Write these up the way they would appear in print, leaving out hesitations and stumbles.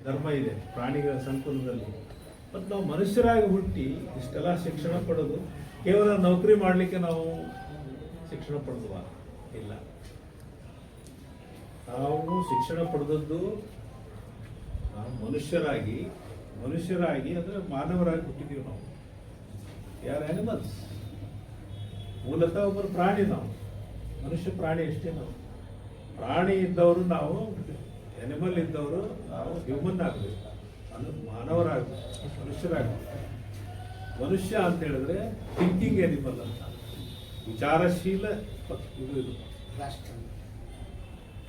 ಧರ್ಮ ಇದೆ ಪ್ರಾಣಿಗಳ ಸಂಕುಲದಲ್ಲಿ. ಮತ್ತು ನಾವು ಮನುಷ್ಯರಾಗಿ ಹುಟ್ಟಿ ಇಷ್ಟೆಲ್ಲ ಶಿಕ್ಷಣ ಪಡೆದು ಕೇವಲ ನೌಕರಿ ಮಾಡಲಿಕ್ಕೆ ನಾವು ಶಿಕ್ಷಣ ಪಡೆದುವ ಇಲ್ಲ. ನಾವು ಶಿಕ್ಷಣ ಪಡೆದದ್ದು ನಾವು ಮನುಷ್ಯರಾಗಿ ಅಂದರೆ ಮಾನವರಾಗಿ ಹುಟ್ಟಿದ್ದೀವಿ. ನಾವು ಯಾರು ಆನಿಮಲ್ಸ್, ಮೂಲತಃ ಒಬ್ಬರು ಪ್ರಾಣಿ. ನಾವು ಮನುಷ್ಯ ಪ್ರಾಣಿ ಅಷ್ಟೇ. ನಾವು ಪ್ರಾಣಿ ಇದ್ದವರು, ನಾವು ಅನಿಮಲ್ ಇದ್ದವರು, ನಾವು ಹ್ಯೂಮನ್ ಆಗಬೇಕು, ಮಾನವರಾಗಬೇಕು, ಮನುಷ್ಯರಾಗಬೇಕು. ಮನುಷ್ಯ ಅಂತ ಹೇಳಿದ್ರೆ ಥಿಂಕಿಂಗ್ ಅನಿಮಲ್ ಅಂತ, ವಿಚಾರಶೀಲ ಇದು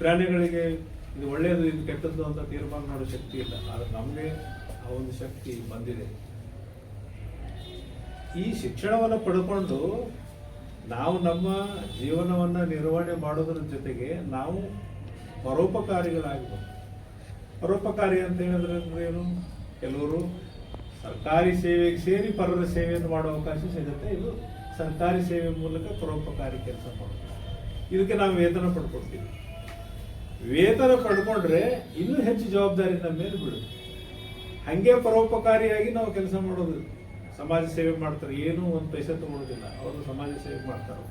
ಪ್ರಾಣಿಗಳಿಗೆ ಇದು ಒಳ್ಳೆಯದು ಇದು ಕೆಟ್ಟದ್ದು ಅಂತ ತೀರ್ಮಾನ ಮಾಡೋ ಶಕ್ತಿ ಇಲ್ಲ. ಆದರೆ ನಮಗೆ ಆ ಒಂದು ಶಕ್ತಿ ಬಂದಿದೆ. ಈ ಶಿಕ್ಷಣವನ್ನು ಪಡ್ಕೊಂಡು ನಾವು ನಮ್ಮ ಜೀವನವನ್ನು ನಿರ್ವಹಣೆ ಮಾಡೋದ್ರ ಜೊತೆಗೆ ನಾವು ಪರೋಪಕಾರಿಗಳಾಗಬೇಕು. ಪರೋಪಕಾರಿ ಅಂತ ಹೇಳಿದ್ರೆ ಏನು? ಕೆಲವರು ಸರ್ಕಾರಿ ಸೇವೆಗೆ ಸೇರಿ ಪರರ ಸೇವೆಯನ್ನು ಮಾಡೋ ಅವಕಾಶ ಸಿಗುತ್ತೆ. ಇದು ಸರ್ಕಾರಿ ಸೇವೆ ಮೂಲಕ ಪರೋಪಕಾರಿ ಕೆಲಸ ಮಾಡೋದು. ಇದಕ್ಕೆ ನಾವು ವೇತನ ಪಡ್ಕೊಡ್ತೀವಿ. ವೇತನ ಪಡ್ಕೊಂಡ್ರೆ ಇನ್ನೂ ಹೆಚ್ಚು ಜವಾಬ್ದಾರಿ ನಮ್ಮ ಮೇಲೆ ಬೀಳುತ್ತೆ. ಹಾಗೆ ಪರೋಪಕಾರಿಯಾಗಿ ನಾವು ಕೆಲಸ ಮಾಡೋದು. ಸಮಾಜ ಸೇವೆ ಮಾಡ್ತಾರೆ, ಏನೂ ಒಂದು ಪೈಸೆ ತಗೊಳ್ಳೋದಿಲ್ಲ, ಅವರು ಸಮಾಜ ಸೇವೆ ಮಾಡ್ತಾರೆ.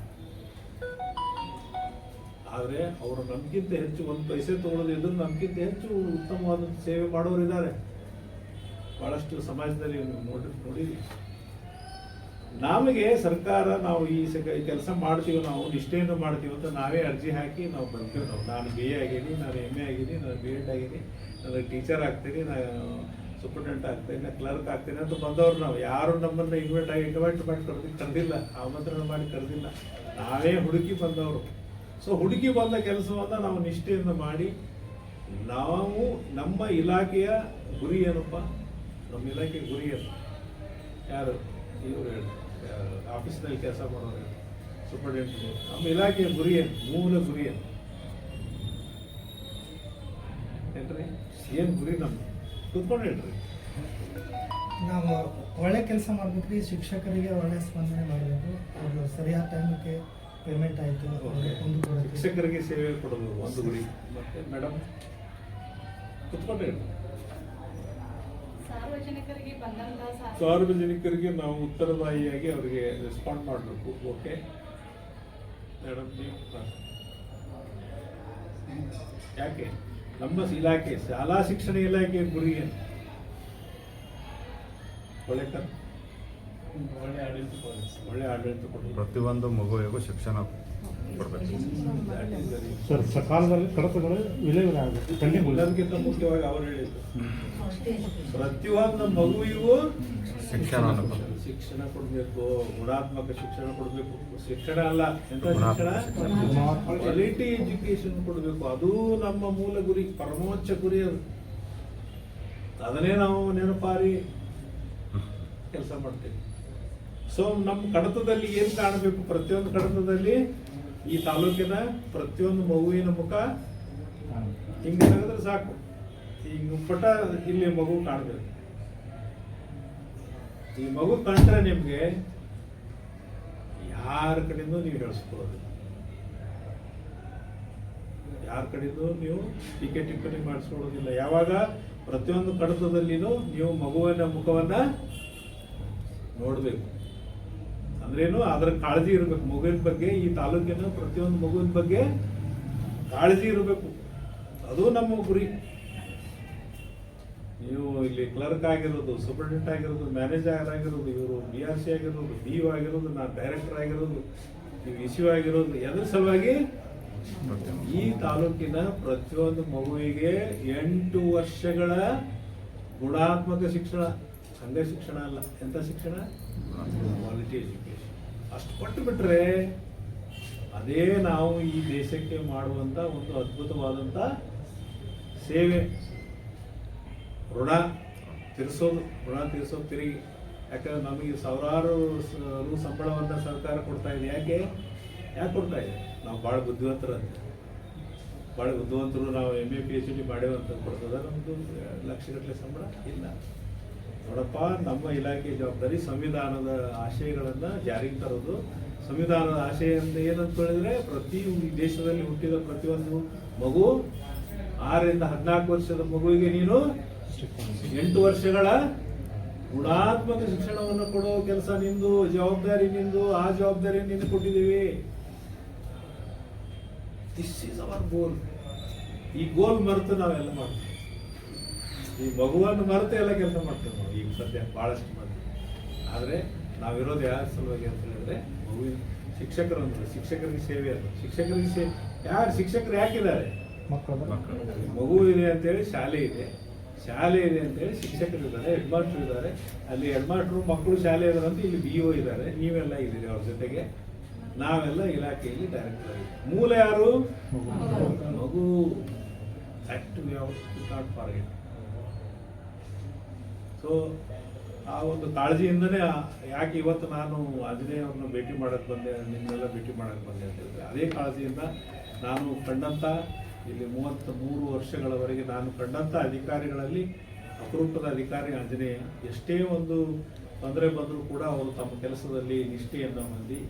ಆದರೆ ಅವರು ನಮ್ಗಿಂತ ಹೆಚ್ಚು ಒಂದು ಪೈಸೆ ತಗೊಳ್ಳೋದಿದ್ರು ನಮ್ಗಿಂತ ಹೆಚ್ಚು ಉತ್ತಮವಾದ ಸೇವೆ ಮಾಡೋರು ಇದ್ದಾರೆ. ಬಹಳಷ್ಟು ಸಮಾಜದಲ್ಲಿ ನೋಡಿದ್ವಿ. ನಮಗೆ ಸರ್ಕಾರ ನಾವು ಈ ಕೆಲಸ ಮಾಡ್ತೀವಿ, ನಾವು ನಿಷ್ಠೆಯನ್ನು ಮಾಡ್ತೀವಿ ಅಂತ ನಾವೇ ಅರ್ಜಿ ಹಾಕಿ ನಾವು ಬರ್ತೀವಿ. ನಾನು BA ಆಗೀನಿ, ನಾನು MA ಆಗೀನಿ, ನಾನು B.Ed ಆಗೀನಿ, ನಾನು ಟೀಚರ್ ಆಗ್ತೀನಿ, ನಾನು ಸೂಪರ್ಡೆಂಟ್ ಆಗ್ತೀನಿ, ನಾನು ಕ್ಲರ್ಕ್ ಆಗ್ತೀನಿ ಅಂತ ಬಂದವರು ನಾವು. ಯಾರು ನಮ್ಮನ್ನು ಇನ್ವೈಟ್ ಮಾಡಿ ಕರೆದಿಲ್ಲ, ಆಮಂತ್ರಣ ಮಾಡಿ ಕರೆದಿಲ್ಲ, ನಾವೇ ಹುಡುಕಿ ಬಂದವರು. ಸೊ ಹುಡುಕಿ ಬಂದ ಕೆಲಸವನ್ನು ನಾವು ನಿಷ್ಠೆಯಿಂದ ಮಾಡಿ, ನಾವು ನಮ್ಮ ಇಲಾಖೆಯ ಗುರಿ ಏನಪ್ಪ? ನಮ್ಮ ಇಲಾಖೆ ಗುರಿ ಏನು? ಯಾರು ಇವರು ಹೇಳಿ, ಆಫೀಸ್ನಲ್ಲಿ ಕೆಲಸ ಮಾಡೋರು ಹೇಳಿ, ಸೂಪರ್ಡೆಂಟ್. ನಮ್ಮ ಇಲಾಖೆಯ ಗುರಿ ಏನು? ಮೂಲ ಗುರಿ ಏನು ಹೇಳ್ರಿ? ಏನು ಗುರಿ ನಮ್ದು? ಕೂತ್ಕೊಂಡು ಹೇಳ್ರಿ. ನಾವು ಒಳ್ಳೆ ಕೆಲಸ ಮಾಡ್ಬೇಕ್ರಿ. ಶಿಕ್ಷಕರಿಗೆ ಒಳ್ಳೆ ಸ್ಪಂದನೆ ಮಾಡಬೇಕು. ಅವರು ಸರಿಯಾದ ಟೈಮಕ್ಕೆ ಪೇಮೆಂಟ್ ಆಯಿತು ಶಿಕ್ಷಕರಿಗೆ ಸೇವೆ ಕೊಡೋದು ಒಂದು ಗುರಿ. ಮತ್ತೆ ಮೇಡಮ್ ಕೂತ್ಕೊಂಡು ಹೇಳ್ರಿ. ಸಾರ್ವಜನಿಕರಿಗೆ ನಾವು ಉತ್ತರದಾಯಿಯಾಗಿ ಅವರಿಗೆ ರೆಸ್ಪಾಂಡ್ ಮಾಡಬೇಕು. ಓಕೆ ಮೇಡಮ್, ಯಾಕೆ ನಮ್ಮ ಇಲಾಖೆ ಶಾಲಾ ಶಿಕ್ಷಣ ಇಲಾಖೆಯ ಗುರಿ ಏನು? ಒಳ್ಳೆ ಆಡಳಿತ ಕೊಡಬೇಕು. ಪ್ರತಿಯೊಂದು ಮಗುವಿಗೂ ಶಿಕ್ಷಣ ಕೊಡಬೇಕು ಸರ್. ಸಕಾಲದಲ್ಲಿ ಕಡತಗಳು ವಿಲೇವಾರಿ ಎಲ್ಲರಿಗಿಂತ ಮುಖ್ಯವಾಗಿ ಅವರು ಹೇಳಿದ್ರು, ಪ್ರತಿಯೊಂದು ಮಗುವಿಗೂ ಶಿಕ್ಷಣ ಕೊಡಬೇಕು, ಗುಣಾತ್ಮಕ ಶಿಕ್ಷಣ ಕೊಡಬೇಕು. ಶಿಕ್ಷಣ ಅಲ್ಲ, ಎಂತ ಶಿಕ್ಷಣ? ಕ್ವಾಲಿಟಿ ಎಜುಕೇಶನ್ ಕೊಡಬೇಕು. ಅದು ನಮ್ಮ ಮೂಲ ಗುರಿ, ಪರಮೋಚ್ಚ ಗುರಿ. ಅದು ಅದನ್ನೇ ನಾವು ನೆನಪಾರಿ ಕೆಲಸ ಮಾಡ್ತೇವೆ. ಸೊ ನಮ್ಮ ಕಡತದಲ್ಲಿ ಏನು ಕಾಣಬೇಕು? ಪ್ರತಿಯೊಂದು ಕಡತದಲ್ಲಿ ಈ ತಾಲೂಕಿನ ಪ್ರತಿಯೊಂದು ಮಗುವಿನ ಮುಖ ಹಿಂಗೆ ತೆಗೆದ್ರೆ ಸಾಕು, ಹಿಂಗೆ ಪಟ ಇಲ್ಲಿ ಮಗು ಕಾಣಬೇಕು. ಈ ಮಗು ಕಂಡ್ರೆ ನಿಮ್ಗೆ ಯಾರ ಕಡೆಯಿಂದ ನೀವು ಹೇಳಿಸ್ಕೊಳ್ಳೋದಿಲ್ಲ, ಯಾರ ಕಡೆಯಿಂದ ನೀವು ಟೀಕೆ ಟಿಪ್ಪಣಿ ಮಾಡಿಸ್ಕೊಳ್ಳೋದಿಲ್ಲ. ಯಾವಾಗ ಪ್ರತಿಯೊಂದು ಕಡತದಲ್ಲಿನೂ ನೀವು ಮಗುವಿನ ಮುಖವನ್ನ ನೋಡ್ಬೇಕು. ಅಂದ್ರೇನು? ಅದರ ಕಾಳಜಿ ಇರಬೇಕು ಮಗುವಿನ ಬಗ್ಗೆ. ಈ ತಾಲೂಕಿನ ಪ್ರತಿಯೊಂದು ಮಗುವಿನ ಬಗ್ಗೆ ಕಾಳಜಿ ಇರಬೇಕು. ಅದು ನಮ್ಮ ಗುರಿ. ನೀವು ಇಲ್ಲಿ ಕ್ಲರ್ಕ್ ಆಗಿರೋದು, ಸೂಪರ್ಡೆಂಟ್ ಆಗಿರೋದು, ಮ್ಯಾನೇಜರ್ ಆಗಿರೋದು, ಇವರು BRC ಆಗಿರೋದು, DO ಆಗಿರೋದು, ನಾನು ಡೈರೆಕ್ಟರ್ ಆಗಿರೋದು, ನೀವು ECO ಆಗಿರೋದು, ಎದ್ರ ಸಲುವಾಗಿ ಈ ತಾಲೂಕಿನ ಪ್ರತಿಯೊಂದು ಮಗುವಿಗೆ 8 ವರ್ಷಗಳ ಗುಣಾತ್ಮಕ ಶಿಕ್ಷಣ, ಸಂಘ ಶಿಕ್ಷಣ ಅಲ್ಲ, ಎಂಥ ಶಿಕ್ಷಣ? Quality education. ಅಷ್ಟು ಕೊಟ್ಟು ಬಿಟ್ರೆ ಅದೇ ನಾವು ಈ ದೇಶಕ್ಕೆ ಮಾಡುವಂಥ ಒಂದು ಅದ್ಭುತವಾದಂಥ ಸೇವೆ. ಋಣ ತೀರಿಸೋದು ತಿರುಗಿ. ಯಾಕಂದ್ರೆ ನಮಗೆ ಸಾವಿರಾರು ರು ಸಂಬಳವನ್ನು ಸರ್ಕಾರ ಕೊಡ್ತಾ ಇದೆ. ಯಾಕೆ ಕೊಡ್ತಾ ಇದೆ? ನಾವು ಭಾಳ ಬುದ್ಧಿವಂತರು, ನಾವು MA PhD ಮಾಡೇವಂತ ಕೊಡ್ತದ ನಮ್ಮದು ಲಕ್ಷಗಟ್ಟಲೆ ಸಂಬಳ ಇಲ್ಲ. ನೋಡಪ್ಪ, ನಮ್ಮ ಇಲಾಖೆ ಜವಾಬ್ದಾರಿ ಸಂವಿಧಾನದ ಆಶಯಗಳನ್ನು ಜಾರಿಗೆ ತರೋದು. ಸಂವಿಧಾನದ ಆಶಯ ಅಂತ ಏನಂತ ಹೇಳಿದ್ರೆ, ಪ್ರತಿ ದೇಶದಲ್ಲಿ ಹುಟ್ಟಿದ ಪ್ರತಿಯೊಂದು ಮಗು 6 ರಿಂದ 14 ವರ್ಷದ ಮಗುವಿಗೆ ನೀನು 8 ವರ್ಷಗಳ ಗುಣಾತ್ಮಕ ಶಿಕ್ಷಣವನ್ನು ಕೊಡೋ ಕೆಲಸ ನಿಂದು, ಜವಾಬ್ದಾರಿ ನಿಂದು, ಆ ಜವಾಬ್ದಾರಿ ನಿಂದು ಕೊಟ್ಟಿದ್ದೀವಿ. This is our goal. ಈ ಗೋಲ್ ಮರೆತು ನಾವೆಲ್ಲ ಮಾಡ್ತೀವಿ, ಈ ಮಗುವನ್ನು ಮರೆತು ಎಲ್ಲ ಕೆಲಸ ಮಾಡ್ತೇವೆ ನಾವು ಈಗ ಸದ್ಯ ಬಹಳಷ್ಟು ಮಂದಿ. ಆದರೆ ನಾವಿರೋದು ಯಾರ ಸಲುವಾಗಿ ಅಂತ ಹೇಳಿದ್ರೆ ಮಗುವಿನ ಶಿಕ್ಷಕರು ಅಂದ್ರೆ ಶಿಕ್ಷಕರಿಗೆ ಸೇವೆ ಅದು. ಶಿಕ್ಷಕರಿಗೆ ಯಾರು ಶಿಕ್ಷಕರು ಯಾಕಿದ್ದಾರೆ? ಮಗು ಇದೆ ಅಂತೇಳಿ ಶಾಲೆ ಇದೆ, ಶಾಲೆ ಇದೆ ಅಂತೇಳಿ ಶಿಕ್ಷಕರು ಇದ್ದಾರೆ, ಹೆಡ್ ಮಾಸ್ಟರ್ ಇದ್ದಾರೆ. ಅಲ್ಲಿ ಹೆಡ್ ಮಾಸ್ಟರ್ ಮಕ್ಕಳು ಶಾಲೆ ಇದಾರಂತ ಇಲ್ಲಿ BO ಇದ್ದಾರೆ, ನೀವೆಲ್ಲ ಇದ್ದೀರಿ ಅವ್ರ ಜೊತೆಗೆ. ನಾವೆಲ್ಲ ಇಲಾಖೆಯಲ್ಲಿ ಡೈರೆಕ್ಟರ್ ಆಗಿದ್ದೀವಿ. ಮೂಲ ಯಾರು? ಮಗು. ಸೊ ಆ ಒಂದು ಕಾಳಜಿಯಿಂದನೇ ಯಾಕೆ ಇವತ್ತು ನಾನು ಆಂಜನೇಯ ಅವ್ರನ್ನ ಭೇಟಿ ಮಾಡಕ್ಕೆ ಬಂದೆ, ನಿಮ್ಮೆಲ್ಲ ಭೇಟಿ ಮಾಡಕ್ಕೆ ಬಂದೆ ಅಂತ ಹೇಳಿದ್ರೆ ಅದೇ ಕಾಳಜಿಯಿಂದ ನಾನು ಕಂಡಂಥ ಇಲ್ಲಿ 33 ವರ್ಷಗಳವರೆಗೆ ನಾನು ಕಂಡಂಥ ಅಧಿಕಾರಿಗಳಲ್ಲಿ ಅಪರೂಪದ ಅಧಿಕಾರಿ ಆಂಜನೇಯ. ಎಷ್ಟೇ ಒಂದು ತೊಂದರೆ ಬಂದರೂ ಕೂಡ ಅವರು ತಮ್ಮ ಕೆಲಸದಲ್ಲಿ ನಿಷ್ಠೆಯನ್ನು ಹೊಂದಿ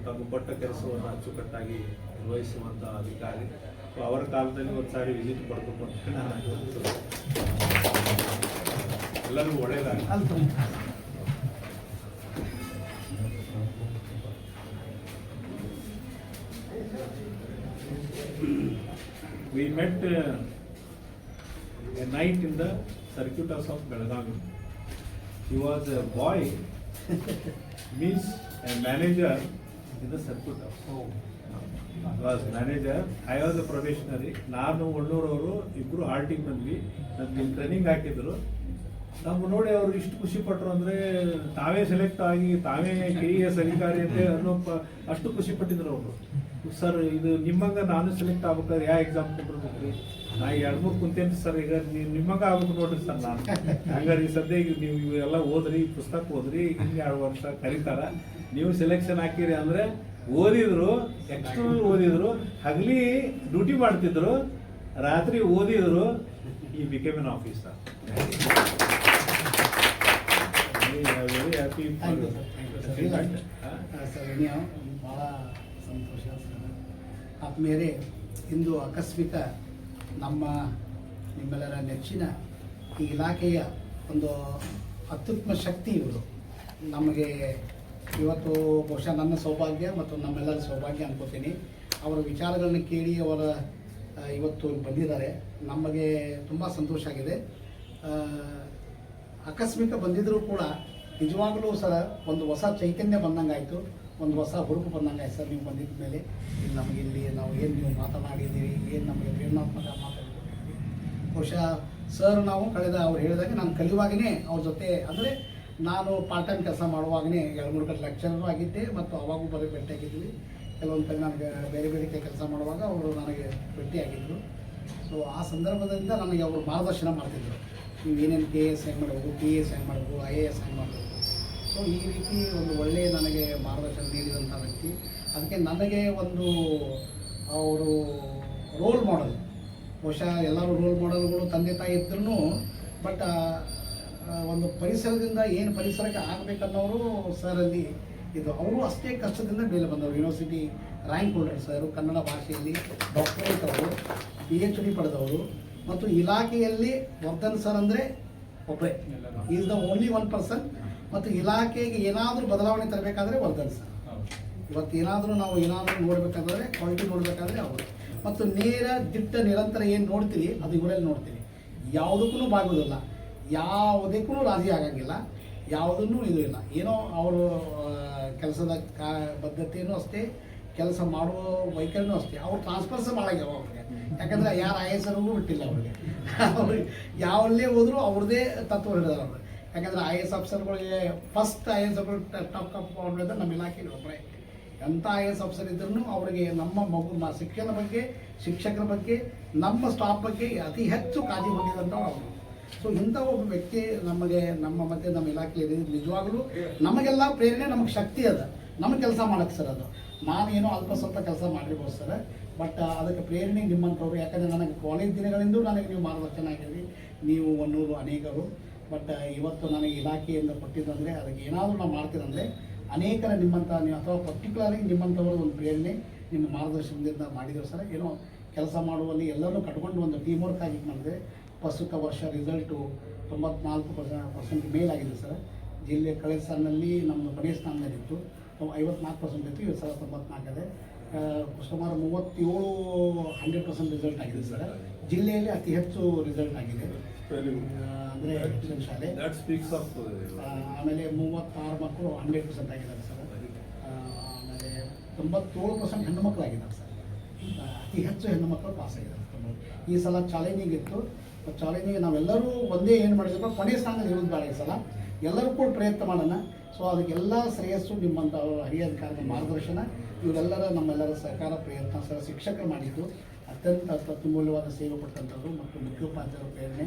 ತಮ್ಮ ಕೊಟ್ಟ ಕೆಲಸವನ್ನು ಅಚ್ಚುಕಟ್ಟಾಗಿ ನಿರ್ವಹಿಸುವಂಥ ಅಧಿಕಾರಿ. ಸೊ ಅವರ ಕಾಲದಲ್ಲಿ ಒಂದು ಸಾರಿ ವಿಸಿಟ್ ಮಾಡಬೇಕು ಅಂತ ನಾನು ಎಲ್ಲರಿಗೂ ಒಳ್ಳೆಯದಾಗಿ. We met a night in the circuit house of Belagavi. He was a boy, means a manager in the circuit house. I was manager, I was a probationary. ನಾನು ಒಳ್ಳೂರವರು ಇಬ್ರು RT ಬಂದ್ವಿ, ನಮ್ಗೆ ಟ್ರೈನಿಂಗ್ ಹಾಕಿದ್ರು. ನಮ್ಮ ನೋಡಿ ಅವರು ಇಷ್ಟು ಖುಷಿ ಪಟ್ಟರು ಅಂದರೆ ತಾವೇ ಸೆಲೆಕ್ಟ್ ಆಗಿ ತಾವೇ KES ಅಧಿಕಾರಿ ಅಂತ ಅನ್ನೋ ಅಷ್ಟು ಖುಷಿ ಪಟ್ಟಿದ್ರು ಅವರು. ಸರ್ ಇದು ನಿಮ್ಮಂಗ ನಾನು ಸೆಲೆಕ್ಟ್ ಆಗ್ಬೇಕಾದ್ರೆ ಯಾವ ಎಕ್ಸಾಮ್ ಕೊಟ್ಟಿರ್ಬೇಕ್ರಿ, ನಾ 2-3 ಕುಂತೇನ್ರಿ ಸರ್, ಈಗ ನಿಮ್ಮಂಗ ಆಗ್ಬೇಕು ನೋಡ್ರಿ ಸರ್ ನಾನು. ಹಂಗಾರೆ ಈ ಸದ್ಯ ಈಗ ನೀವು ಇವೆಲ್ಲ ಓದ್ರಿ, ಪುಸ್ತಕ ಓದ್ರಿ, ಇನ್ನು 2 ವರ್ಷ ಕರೀತಾರ, ನೀವು ಸೆಲೆಕ್ಷನ್ ಹಾಕಿರಿ ಅಂದ್ರೆ ಓದಿದ್ರು, ಎಕ್ಸ್ಟರ್ನಲ್ ಓದಿದ್ರು, ಹಗಲಿ ಡ್ಯೂಟಿ ಮಾಡ್ತಿದ್ರು, ರಾತ್ರಿ ಓದಿದ್ರು. ಈ became N officer. Very happy. ಭಾಳ ಸಂತೋಷ ಸರ್. ಆತ್ಮೀಯರೇ, ಇಂದು ಆಕಸ್ಮಿಕ ನಿಮ್ಮೆಲ್ಲರ ನೆಚ್ಚಿನ ಈ ಇಲಾಖೆಯ ಒಂದು ಅತ್ಯುತ್ತಮ ಶಕ್ತಿ ಇವರು. ನಮಗೆ ಇವತ್ತು ಬಹುಶಃ ನನ್ನ ಸೌಭಾಗ್ಯ ಮತ್ತು ನಮ್ಮೆಲ್ಲರ ಸೌಭಾಗ್ಯ ಅನ್ಕೋತೀನಿ. ಅವರ ವಿಚಾರಗಳನ್ನ ಕೇಳಿ ಇವತ್ತು ಬಂದಿದ್ದಾರೆ. ನಮಗೆ ತುಂಬ ಸಂತೋಷ ಆಗಿದೆ. ಆಕಸ್ಮಿಕ ಬಂದಿದ್ದರೂ ಕೂಡ ನಿಜವಾಗಲೂ ಸರ್ ಒಂದು ಹೊಸ ಚೈತನ್ಯ ಬಂದಂಗಾಯಿತು, ಒಂದು ಹೊಸ ಹುರುಪು ಬಂದಂಗಾಯ್ತು ಸರ್. ನೀವು ಬಂದಿದ್ದ ಮೇಲೆ ಇಲ್ಲಿ ನಾವು ಏನು ನೀವು ಮಾತನಾಡಿದ್ದೀರಿ, ಏನು ನಮಗೆ ಪ್ರೇರಣಾತ್ಮಕ ಮಾತಾಡಿದ್ದೀರಿ. ಬಹುಶಃ ಸರ್ ನಾವು ಕಳೆದ ಅವ್ರು ಹೇಳಿದಾಗೆ ನಾನು ಕಲಿಯುವಾಗಲೇ ಅವ್ರ ಜೊತೆ, ಅಂದರೆ ನಾನು ಪಾರ್ಟ್ ಟೈಮ್ ಕೆಲಸ ಮಾಡುವಾಗಲೇ 2-3 ಕಡೆ ಲೆಕ್ಚರರು ಆಗಿದ್ದೆ ಮತ್ತು ಅವಾಗೂ ಭೇಟಿಯಾಗಿದ್ವಿ. ಕೆಲವೊಂದು ಕಡೆ ನನಗೆ ಬೇರೆ ಬೇರೆ ಕೆಲಸ ಮಾಡುವಾಗ ಅವರು ನನಗೆ ಭೇಟಿಯಾಗಿದ್ದರು. ಸೊ ಆ ಸಂದರ್ಭದಿಂದ ನನಗೆ ಅವರು ಮಾರ್ಗದರ್ಶನ ಮಾಡ್ತಿದ್ದರು. ನೀವು ಏನೇನು KS ಹೆಂಗೆ ಮಾಡಬೇಕು, PS ಹೆಂಗೆ ಮಾಡಬೇಕು, IAS ಹೆಂಗೆ ಮಾಡಬೇಕು. ಸೊ ಈ ರೀತಿ ಒಂದು ಒಳ್ಳೆಯ ನನಗೆ ಮಾರ್ಗದರ್ಶನ ನೀಡಿದಂಥ ವ್ಯಕ್ತಿ. ಅದಕ್ಕೆ ನನಗೆ ಒಂದು ಅವರು ರೋಲ್ ಮಾಡೆಲ್. ಬಹುಶಃ ಎಲ್ಲರೂ ರೋಲ್ ಮಾಡೆಲ್ಗಳು ತಂದೆ ತಾಯಿ ಇದ್ರೂ, ಬಟ್ ಒಂದು ಪರಿಸರದಿಂದ ಏನು ಪರಿಸರಕ್ಕೆ ಆಗಬೇಕನ್ನೋರು ಸರಲ್ಲಿ ಇದು. ಅವರು ಅಷ್ಟೇ ಕಷ್ಟದಿಂದ ಮೇಲೆ ಬಂದವರು. University rank holder sir, Kannada ಭಾಷೆಯಲ್ಲಿ ಡಾಕ್ಟರೇಟ್ ಅವರು, PhD ಪಡೆದವರು. ಮತ್ತು ಇಲಾಖೆಯಲ್ಲಿ ವರ್ಧನ್ ಸರ್ ಅಂದರೆ ಒಬ್ಬರೇ, ಈಸ್ ದ ಓನ್ಲಿ 1 ಪರ್ಸನ್. ಮತ್ತು ಇಲಾಖೆಗೆ ಏನಾದರೂ ಬದಲಾವಣೆ ತರಬೇಕಾದ್ರೆ ವರ್ಧನ್ ಸರ್. ಇವತ್ತು ಏನಾದರೂ ನಾವು ನೋಡಬೇಕಾದ್ರೆ, ಕ್ವಾಲಿಟಿ ನೋಡಬೇಕಾದ್ರೆ ಅವರು. ಮತ್ತು ನೇರ ದಿಟ್ಟ ನಿರಂತರ ಏನು ನೋಡ್ತೀರಿ ಅದು ಇವರಲ್ಲಿ ನೋಡ್ತೀವಿ. ಯಾವುದಕ್ಕೂ ಬಾಗುವುದಿಲ್ಲ, ಯಾವುದಕ್ಕೂ ರಾಜಿ ಆಗಂಗಿಲ್ಲ, ಯಾವುದನ್ನು ಇದು ಇಲ್ಲ. ಏನೋ ಅವರು ಕೆಲಸದ ಬದ್ಧತೆಯೂ ಅಷ್ಟೇ, ಕೆಲಸ ಮಾಡುವ ವೈಖರಿನೂ ಅಷ್ಟೇ. ಅವ್ರು ಟ್ರಾನ್ಸ್ಫರ್ಸ್ ಮಾಡಾಗ್ಯಾವ ಅವ್ರಿಗೆ. ಯಾಕಂದರೆ ಯಾರು IAS ಬಿಟ್ಟಿಲ್ಲ ಅವ್ರಿಗೆ. ಅವ್ರಿಗೆ ಯಾವಲ್ಲೇ ಹೋದರೂ ಅವ್ರದ್ದೇ ತತ್ವ ಹಿಡಿದಾರೆ ಅವರು. ಯಾಕಂದರೆ IAS ಆಫೀಸರ್ಗಳಿಗೆ ಫಸ್ಟ್ IAS ಆಫೀಸರ್ ಟಾಪ್ ಮಾಡಿದ್ರೆ ನಮ್ಮ ಇಲಾಖೆಯಲ್ಲಿ ಒಬ್ಬರೇ. ಎಂಥ IAS ಆಫೀಸರ್ ಇದ್ರೂ ಅವರಿಗೆ ನಮ್ಮ ಶಿಕ್ಷಣ ಬಗ್ಗೆ, ಶಿಕ್ಷಕರ ಬಗ್ಗೆ, ನಮ್ಮ ಸ್ಟಾಫ್ ಬಗ್ಗೆ ಅತಿ ಹೆಚ್ಚು ಕಾಳಜಿ ಹೊಂದಿದಂಥವ್ರು ಅವರು. ಸೊ ಇಂಥ ಒಬ್ಬ ವ್ಯಕ್ತಿ ನಮ್ಮ ಮಧ್ಯೆ ನಮ್ಮ ಇಲಾಖೆಯಲ್ಲಿ ನಿಜವಾಗಲೂ ನಮಗೆಲ್ಲ ಪ್ರೇರಣೆ, ನಮಗೆ ಶಕ್ತಿ ಅದ ನಮಗೆ ಕೆಲಸ ಮಾಡೋಕ್ಕೆ ಸರ್. ಅದು ನಾನೇನೋ ಅಲ್ಪ ಸ್ವಲ್ಪ ಕೆಲಸ ಮಾಡಿರ್ಬೋದು ಸರ್, ಬಟ್ ಅದಕ್ಕೆ ಪ್ರೇರಣೆ ನಿಮ್ಮಂಥವ್ರು. ಯಾಕಂದರೆ ನನಗೆ ಕಾಲೇಜ್ ದಿನಗಳಿಂದ ನನಗೆ ನೀವು ಮಾರ್ಗದರ್ಶನ ಆಗಿರಿ, ನೀವು ಒನ್ನೂರು ಅನೇಕರು. ಬಟ್ ಇವತ್ತು ನನಗೆ ಇಲಾಖೆಯಿಂದ ಕೊಟ್ಟಿದ್ದಂದರೆ ಅದಕ್ಕೆ ಏನಾದರೂ ನಾವು ಮಾಡ್ತೀರಂದರೆ ಅನೇಕರ ನಿಮ್ಮಂಥ ನೀವು ಅಥವಾ ಪರ್ಟಿಕ್ಯುಲರಾಗಿ ನಿಮ್ಮಂಥವ್ರ ಒಂದು ಪ್ರೇರಣೆ ನಿಮ್ಮ ಮಾರ್ಗದರ್ಶನದಿಂದ ಮಾಡಿದ್ದೇವೆ ಸರ್. ಏನೋ ಕೆಲಸ ಮಾಡುವಲ್ಲಿ ಎಲ್ಲರೂ ಕಟ್ಕೊಂಡು ಒಂದು ಟೀಮ್ ವರ್ಕ್ ಆಗಿ ಮಾಡಿದ್ರೆ ಪ್ರಸ್ತುತ ವರ್ಷ ರಿಸಲ್ಟು 94% ಮೇಲಾಗಿದೆ ಸರ್. ಜಿಲ್ಲೆ ಕಳೆದ ಸಾಲಿನಲ್ಲಿ ನಮ್ಮದು ಕೊನೆಯ ಸ್ಥಾನದಲ್ಲಿತ್ತು, 54% ಇತ್ತು. ಈ ಸಲ 94 ಇದೆ. ಸುಮಾರು 37 100% ರಿಸಲ್ಟ್ ಆಗಿದೆ ಸರ್. ಜಿಲ್ಲೆಯಲ್ಲಿ ಅತಿ ಹೆಚ್ಚು ರಿಸಲ್ಟ್ ಆಗಿದೆ ಅಂದರೆ ಶಾಲೆ. ದಟ್ ಸ್ಪೀಕ್ಸ್ ಆಫ್ ಆಮೇಲೆ 36 ಮಕ್ಕಳು 100% ಆಗಿದ್ದಾರೆ ಸರ್. ಆಮೇಲೆ 97% ಹೆಣ್ಣು ಮಕ್ಕಳಾಗಿದ್ದಾರೆ ಸರ್. ಅತಿ ಹೆಚ್ಚು ಹೆಣ್ಣು ಮಕ್ಕಳು ಪಾಸ್ ಆಗಿದ್ದಾರೆ. ಈ ಸಲ ಚಾಲೆಂಜಿಂಗ್ ಇತ್ತು. ಚಾಲೆಂಜಿಂಗ್ ನಾವೆಲ್ಲರೂ ಒಂದೇ ಏನು ಮಾಡಿದ್ರು, ಕೊನೆಯ ಸ್ಥಾನದಲ್ಲಿ ಇರೋದು ಬೇಡ ಈ ಸಲ, ಎಲ್ಲರೂ ಕೂಡ ಪ್ರಯತ್ನ ಮಾಡೋಣ. ಸೊ ಅದಕ್ಕೆಲ್ಲ ಶ್ರೇಯಸ್ಸು ನಿಮ್ಮಂಥ ಹಿರಿಯ ಅಧಿಕಾರಿಗಳ ಮಾರ್ಗದರ್ಶನ, ಇವರೆಲ್ಲರ ನಮ್ಮೆಲ್ಲರ ಸಹಕಾರ ಪ್ರಯತ್ನ ಸರ್. ಶಿಕ್ಷಕರು ಮಾಡಿದ್ದು ಅತ್ಯಂತ ಅತ್ಯಮೂಲ್ಯವಾದ ಸೇವೆ ಕೊಟ್ಟಂಥವ್ರು ಮತ್ತು ಮುಖ್ಯೋಪಾಧ್ಯಾಯರ ಪ್ರೇರಣೆ.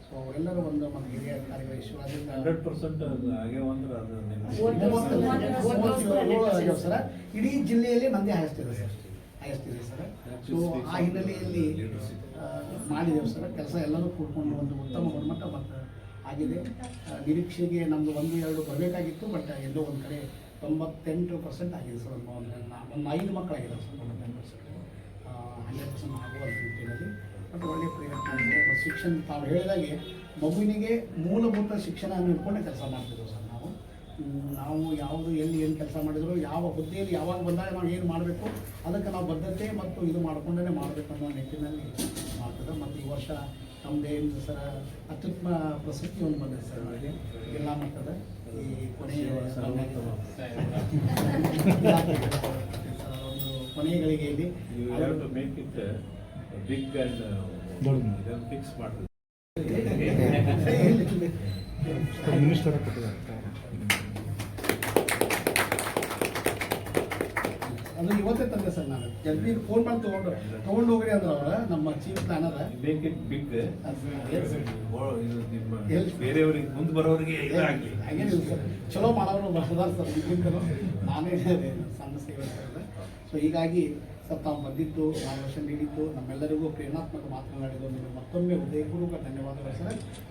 ಸೊ ಅವರೆಲ್ಲರೂ ಒಂದು ಮತ್ತು ಹಿರಿಯ ಅಧಿಕಾರಿಗಳ ವಿಶ್ವಾಸದಿಂದ 100% ಆಗ್ಯಾವ ಅಂದ್ರೆ ಅದು ಆಗ್ಯಾವ ಸರ್. ಇಡೀ ಜಿಲ್ಲೆಯಲ್ಲಿ ನಂದೇ ಹೈಯೆಸ್ಟ್ ಇದೆ ಸರ್. ಸೊ ಆ ಹಿನ್ನೆಲೆಯಲ್ಲಿ ಮಾಡಿದ್ದೇವೆ ಸರ್. ಕೆಲಸ ಎಲ್ಲರೂ ಕೂಡ್ಕೊಂಡು ಒಂದು ಉತ್ತಮ ಗುಣಮಟ್ಟ ಮತ್ತು ಆಗಿದೆ. ನಿರೀಕ್ಷೆಗೆ ನಮ್ಮದು 1-2 ಬರಬೇಕಾಗಿತ್ತು, ಬಟ್ ಎಲ್ಲೋ ಒಂದು ಕಡೆ 98% ಆಗಿದೆ ಸರ್. ಒಂದು 5 ಮಕ್ಕಳಾಗಿದ್ದಾರೆ ಸರ್. 100% ಆಗುವಂಥ ನಿಟ್ಟಿನಲ್ಲಿ ಬಟ್ ಒಳ್ಳೆಯ ಪ್ರಯತ್ನ ಆಗಿದೆ. ಮತ್ತು ಶಿಕ್ಷಣ ತಾವು ಹೇಳಿದಾಗೆ ಮಗುವಿನಿಗೆ ಮೂಲಭೂತ ಶಿಕ್ಷಣ ಇಟ್ಕೊಂಡೇ ಕೆಲಸ ಮಾಡ್ತಿದ್ದೆವು ಸರ್. ನಾವು ಯಾವುದು ಎಲ್ಲಿ ಏನು ಕೆಲಸ ಮಾಡಿದ್ರು, ಯಾವ ಹುದ್ದೆಯಲ್ಲಿ ಯಾವಾಗ ಬಂದಾಗ ನಾವು ಏನು ಮಾಡಬೇಕು ಅದಕ್ಕೆ ನಾವು ಬದ್ಧತೆ ಮತ್ತು ಇದು ಮಾಡಿಕೊಂಡೇ ಮಾಡಬೇಕು ಅನ್ನೋ ನಿಟ್ಟಿನಲ್ಲಿ ಮಾಡ್ತದೆ. ಮತ್ತು ಈ ವರ್ಷ ನಮ್ಮದೇನು ಸರ್ ಅತ್ಯುತ್ತಮ ಪ್ರಶಸ್ತಿ ಒಂದು ಬಂದಿದೆ ಸರ್ ನಮಗೆ ಜಿಲ್ಲಾ ಮಟ್ಟದ ಈ ಕೊನೆಯ ಒಂದು ಕೊನೆಯ ಗಳಿಗೆಯಲ್ಲಿ ಮೇಕ್ ಇಟ್ ಬಿಗ್ ಅಂಡ್ ಇದನ್ನು ಫಿಕ್ಸ್ ಮಾಡ್ತದೆ. ಮಿನಿಸ್ಟರ್ ಕೊಟ್ಟಿದ್ದಾರೆ. ಅದು ಇವತ್ತೇ ತಂದೆ ಸರ್. ನಾನು ಜಲ್ದಿ ಫೋನ್ ಮಾಡಿ ತೊಗೊಂಡು ಹೋಗ್ರಿ ಅಂದ್ರೆ ಅವ್ರ ನಮ್ಮ chief planner make it big. ಬೇರೆಯವ್ರಿಗೆ ಮುಂದೆ ಬರೋರಿಗೆ ಇದಾಗಲಿ. ಹಾಗೇನಿಲ್ಲ ಸರ್, ಚಲೋ ಮಾಡೋರು ಬರ್ದಾರ ಸರ್. ಈಗಿಂತಲೂ ನಾನೇ ಸಣ್ಣ ಸೇವೆ ಸರ್. ಸೊ ಹೀಗಾಗಿ ಸರ್ ತಾವು ಬಂದಿದ್ದು, ಮಾರ್ಗದರ್ಶನ ನೀಡಿದ್ದು, ನಮ್ಮೆಲ್ಲರಿಗೂ ಪ್ರೇರಣಾತ್ಮಕ ಮಾತನಾಡಿದ್ದು ನಿಮಗೆ ಮತ್ತೊಮ್ಮೆ ಹೃದಯಪೂರ್ವಕ ಧನ್ಯವಾದಗಳು ಸರ್.